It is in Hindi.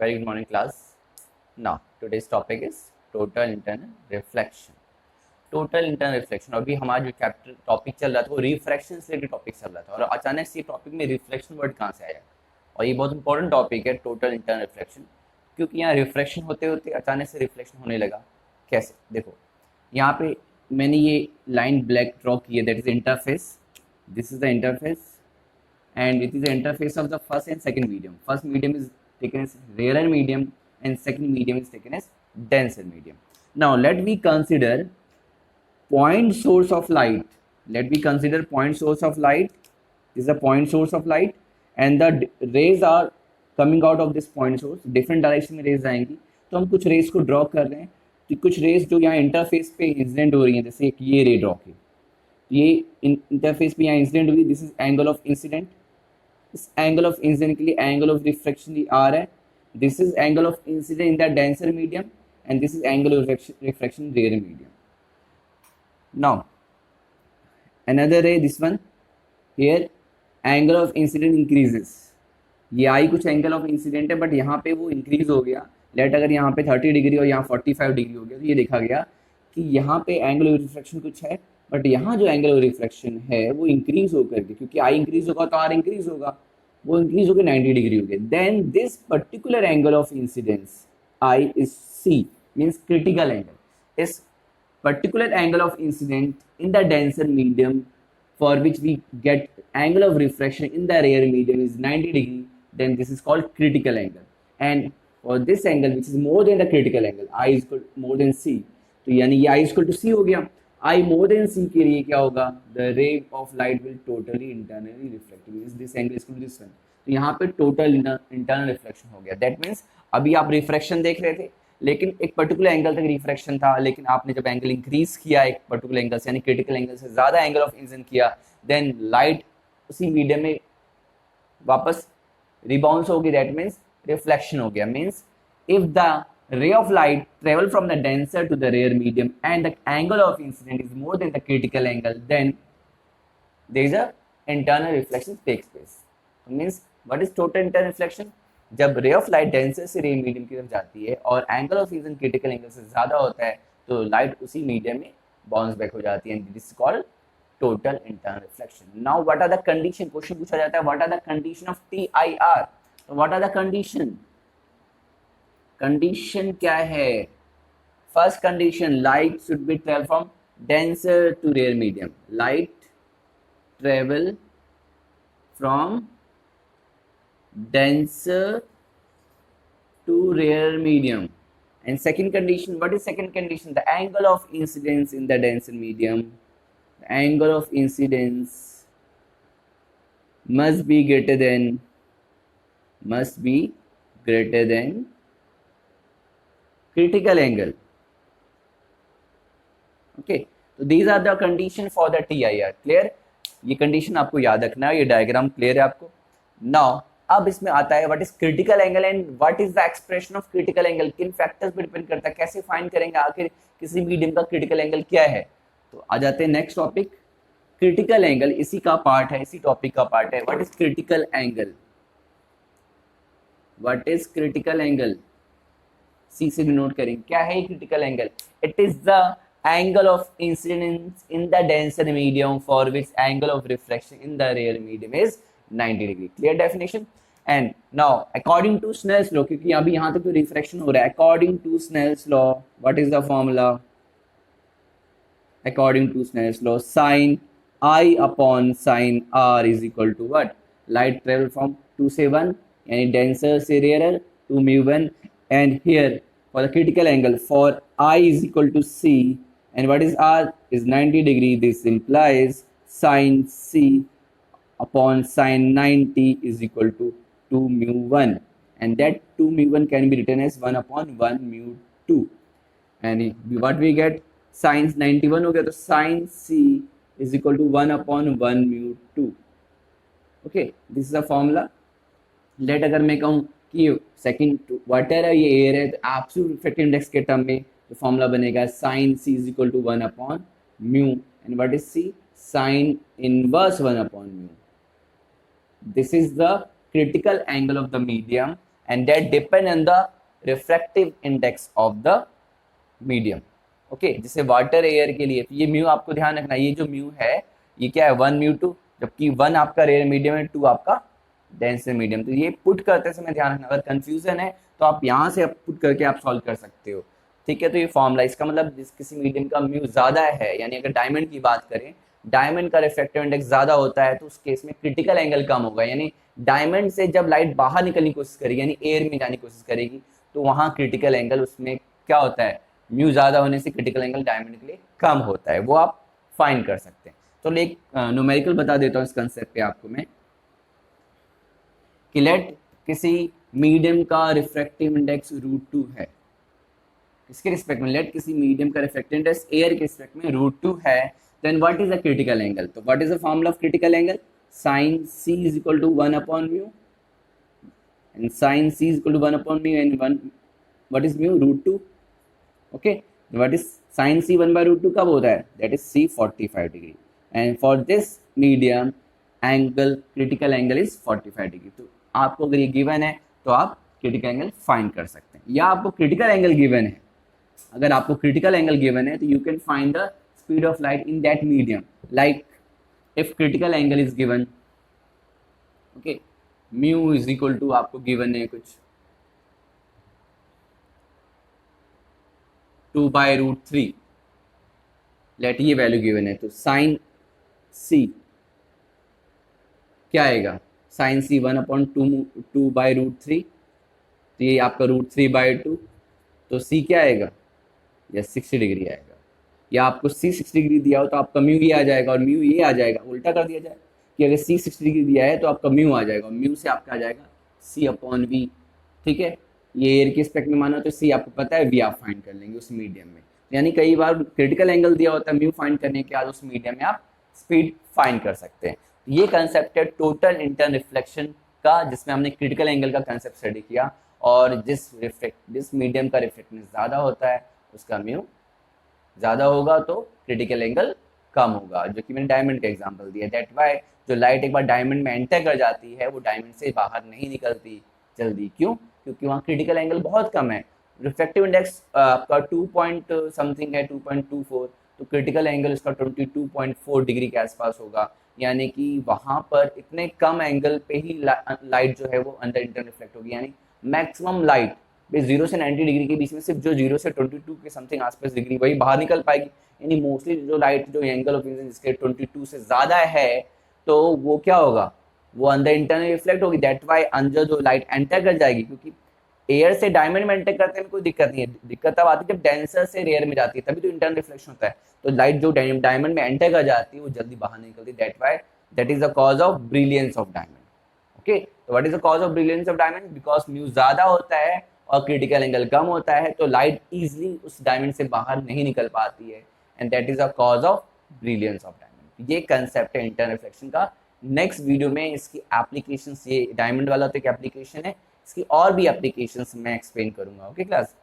Very good morning, class. Now, today's topic is total internal reflection. Total internal reflection, अभी हमारा जो चैप्टर टॉपिक चल रहा था वो रिफ्रैक्शन से रिलेटेड टॉपिक चल रहा था और अचानक से टॉपिक में रिफ्लेक्शन वर्ड कहाँ से आया। और ये बहुत इंपॉर्टेंट टॉपिक है टोटल इंटरनल रिफ्लेक्शन, क्योंकि यहाँ रिफ्लेक्शन होते होते अचानक से रिफ्लेक्शन होने लगा। कैसे देखो, यहाँ पे मैंने ये लाइन ब्लैक ड्रॉ की है, that is interface, this is the interface and it is the interface of the first and second medium. First medium is taken as rarer medium and second medium is taken as denser medium. Now let me consider point source of light. Let me consider point source of light. This is a point source of light and the rays are coming out of this point source. Different direction में rays आएंगी, तो हम कुछ rays को draw कर रहे हैं। तो कुछ rays जो यहाँ interface पे incident हो रही हैं, जैसे एक ये ray draw की, ये इंटरफेस पे यहाँ इंसिडेंट हुई, this is angle of incident. इस एंगल ऑफ इंसिडेंट के लिए एंगल ऑफ रिफ्रैक्शन आर है, this is angle of incident in the denser medium and this is angle of refraction in rare medium. Now another ray, this one here angle of incident increases. ये आई कुछ एंगल ऑफ इंसिडेंट है बट यहाँ पे वो इंक्रीज हो गया। लेट अगर यहाँ पे 30 डिग्री और यहाँ 45 डिग्री हो गया, तो ये देखा गया कि यहाँ पे एंगल ऑफ रिफ्रैक्शन कुछ है बट यहाँ जो एंगल ऑफ रिफ्लेक्शन है वो इंक्रीज होकर के, क्योंकि आई इंक्रीज होगा तो आर इंक्रीज होगा, वो इंक्रीज होकर 90 डिग्री हो गया। Then this particular angle of incidence i is c, means critical angle. इस particular angle of incident in the denser medium for which we get angle of refraction in the rare medium is 90 degree, then this is called critical angle. And for this angle which is more than the critical angle, i is more than c, तो यानी ये आई इक्वल टू सी हो गया। आई मोर देन सी के लिए क्या होगा, the ray of light will totally internally reflect, means this angle is to this one. तो यहाँ पे टोटल इंटरनल रिफ्लेक्शन हो गया। दैट मीन्स अभी आप रिफ्रैक्शन देख रहे थे लेकिन एक पर्टिकुलर एंगल तक रिफ्रैक्शन था, लेकिन आपने जब एंगल इंक्रीज किया एक पर्टिकुलर एंगल से, यानी क्रिटिकल एंगल से ज्यादा एंगल ऑफ इंसिडेंट किया, देन लाइट उसी मीडियम में वापस रिबाउंस होगी, दैट मीन्स रिफ्लेक्शन हो गया। Means if the ray of light travel from the denser to the rare medium and the angle of incident is more than the critical angle, then there is a internal reflection takes place. So means what is total internal reflection? जब ray of light denser से rare medium की तरफ जाती है और angle of incident critical angle से ज़्यादा होता है, तो light उसी medium में bounce back हो जाती है, and this is called total internal reflection. Now what are the condition? Question पूछा जाता है, what are the condition of TIR? So what are the condition? Condition क्या है? First condition, light should be travel from denser to rare medium, light travel from denser to rare medium. And second condition, what is second condition? The angle of incidence in the denser medium, angle of incidence must be greater than critical angle. Okay, so these are the condition for the TIR. clear? ये कंडीशन आपको याद रखना है, ये डायग्राम क्लियर है आपको? नाउ अब इसमें आता है what is critical angle and what is the expression of critical angle. किन फैक्टर्स पे डिपेंड करता है, कैसे फाइंड करेंगे आखिर किसी मीडियम का क्रिटिकल एंगल क्या है। तो आ जाते हैं नेक्स्ट टॉपिक, क्रिटिकल एंगल इसी का पार्ट है, इसी टॉपिक का पार्ट है। What is critical angle? What is critical angle? C से भी नोट करेंगे क्या है critical angle. It is the angle of incidence in the denser medium for which angle of reflection in the rare medium is 90 degree. Clear definition? And now according to Snell's law, क्योंकि अभी यहाँ तक तो रिफ्रैक्शन हो रहा है, according to Snell's law what is the formula? According to Snell's law, sine I upon sine R is equal to what? Light travel from 2 से 1, यानी डेंसर से rare, to μ1, and here for the critical angle for I is equal to C and what is R is 90 degree. This implies sin C upon sin 90 is equal to 2 μ1 and that 2 μ1 can be written as 1 upon 1 μ2 and what we get, sin 91 हो गया तो sin C is equal to 1 upon 1 μ2. okay, this is the formula. let अगर मैं कहूँ कि सेकंड वाटर है, ये एयर है, तो एब्सोल्यूट रिफ्रैक्टिव इंडेक्स के टर्म में तो फॉर्मूला बनेगा sine C is equal to 1 upon mu and what is C? Sine inverse 1 upon mu. This is the critical angle of the medium and that depend on the refractive index of the medium. Okay जैसे वाटर एयर के लिए ये म्यू आपको ध्यान रखना, ये जो म्यू है ये क्या है 1 म्यू 2, जबकि 1 आपका रेयर मीडियम है, 2 आपका डेंस मीडियम। तो ये पुट करते समय ध्यान रखना, अगर कंफ्यूजन है तो आप यहाँ से पुट करके आप सॉल्व कर सकते हो, ठीक है। तो ये फॉर्मूला, इसका मतलब जिस किसी मीडियम का म्यू ज्यादा है, यानी अगर डायमंड की बात करें, डायमंड का रिफ्रैक्टिव इंडेक्स ज्यादा होता है तो उस केस में क्रिटिकल एंगल कम होगा, यानी डायमंड से जब लाइट बाहर निकलने की कोशिश करेगी, यानी एयर में जाने की कोशिश करेगी, तो वहां क्रिटिकल एंगल उसमें क्या होता है, म्यू ज्यादा होने से क्रिटिकल एंगल डायमंड के लिए कम होता है, वो आप फाइंड कर सकते हैं। तो एक न्यूमेरिकल बता देता हूँ इस कंसेप्ट पे आपको मैं, कि लेट किसी मीडियम का रिफ्रैक्टिव इंडेक्स √2 है, इसके रिस्पेक्ट में लेट किसी मीडियम का रिफ्रैक्टिव इंडेक्स एयर के रिस्पेक्ट में √2 है, then what is the critical angle. तो what is the formula of critical angle, sin c is equal to 1 upon mu, and sin c is equal to 1 upon mu, and 1 what is mu, √2, okay, what is sin c 1 by √2 कब होता है, that is c 45 degree, and for this medium angle critical angle is 45 degree। तो आपको अगर ये गिवन है तो आप क्रिटिकल एंगल फाइंड कर सकते हैं, या आपको क्रिटिकल एंगल गिवन है, अगर आपको क्रिटिकल एंगल गिवन है तो you can find the speed of light in that medium, like if critical angle is given, okay, mu is equal to आपको given है कुछ 2 by √3, लेट ये वैल्यू गिवन है, तो sin c क्या आएगा, sin c 1/2 by √3, तो ये आपका √3 by 2, तो c क्या आएगा, या 60 डिग्री आएगा, या आपको c 60 डिग्री दिया हो तो आपका म्यू ये आ जाएगा और म्यू ये आ जाएगा, उल्टा कर दिया जाए कि अगर c 60 डिग्री दिया है तो आपका म्यू आ जाएगा, म्यू से आपका आ जाएगा c/v, ठीक है। ये एयर के स्पेक्ट में मानो तो c आपको पता है, v आप फाइंड कर लेंगे उस मीडियम में, यानी कई बार क्रिटिकल एंगल दिया होता है, म्यू फाइंड करने के बाद उस मीडियम में आप स्पीड फाइंड कर सकते हैं। ये कंसेप्ट है टोटल इंटर्न रिफ्लेक्शन का, जिसमें हमने क्रिटिकल एंगल का कंसेप्ट स्टडी किया, और जिस मीडियम का रिफ्लेक्टेंस ज़्यादा होता है उसका म्यू ज़्यादा होगा तो क्रिटिकल एंगल कम होगा, जो कि मैंने डायमंड का एग्जांपल दिया। दैट वाई जो लाइट एक बार डायमंड में एंटर कर जाती है वो डायमंड से बाहर नहीं निकलती जल्दी, क्यों, क्योंकि वहाँ क्रिटिकल एंगल बहुत कम है, रिफ्रैक्टिव इंडेक्स आपका 2 पॉइंट समथिंग है, 2.24, तो क्रिटिकल एंगल इसका 22.4 डिग्री के आसपास होगा, यानी कि वहाँ पर इतने कम एंगल पे ही लाइट जो है वो अंदर इंटर रिफ्लेक्ट होगी, यानी मैक्सिमम लाइट 0 से 90 डिग्री के बीच में सिर्फ जो 0 से 22 के समथिंग आसपास डिग्री वही बाहर निकल पाएगी, यानी मोस्टली जो लाइट जो एंगल ऑफ इंसिडेंस जिसके 22 से ज़्यादा है तो वो क्या होगा, वो अंदर इंटरनल रिफ्लेक्ट होगी। दैट वाई अंदर जो लाइट एंटर कर जाएगी, क्योंकि एयर से डायमंड में एंटर करने में कोई दिक्कत नहीं है, दिक्कत तब आती है जब डेंसर से रेयर में जाती है, तभी तो इंटरनल रिफ्लेक्शन होता है। तो लाइट जो डायमंड में एंटर कर जाती है वो जल्दी बाहर निकलती है, that why that is the cause of brilliance of diamond. Okay, तो what is the cause of brilliance of diamond, because mu ज़्यादा होता है और क्रिटिकल एंगल कम होता है, तो लाइट इजीली उस डायमंड से बाहर नहीं निकल पाती है, and that is a cause of brilliance of diamond. ये कंसेप्ट है इंटरनल रिफ्लेक्शन का। नेक्स्ट वीडियो में इसकी एप्लीकेशंस, ये डायमंड वाला तो एक एप्लीकेशन है, इसकी और भी एप्लीकेशंस मैं एक्सप्लेन करूंगा। Okay class.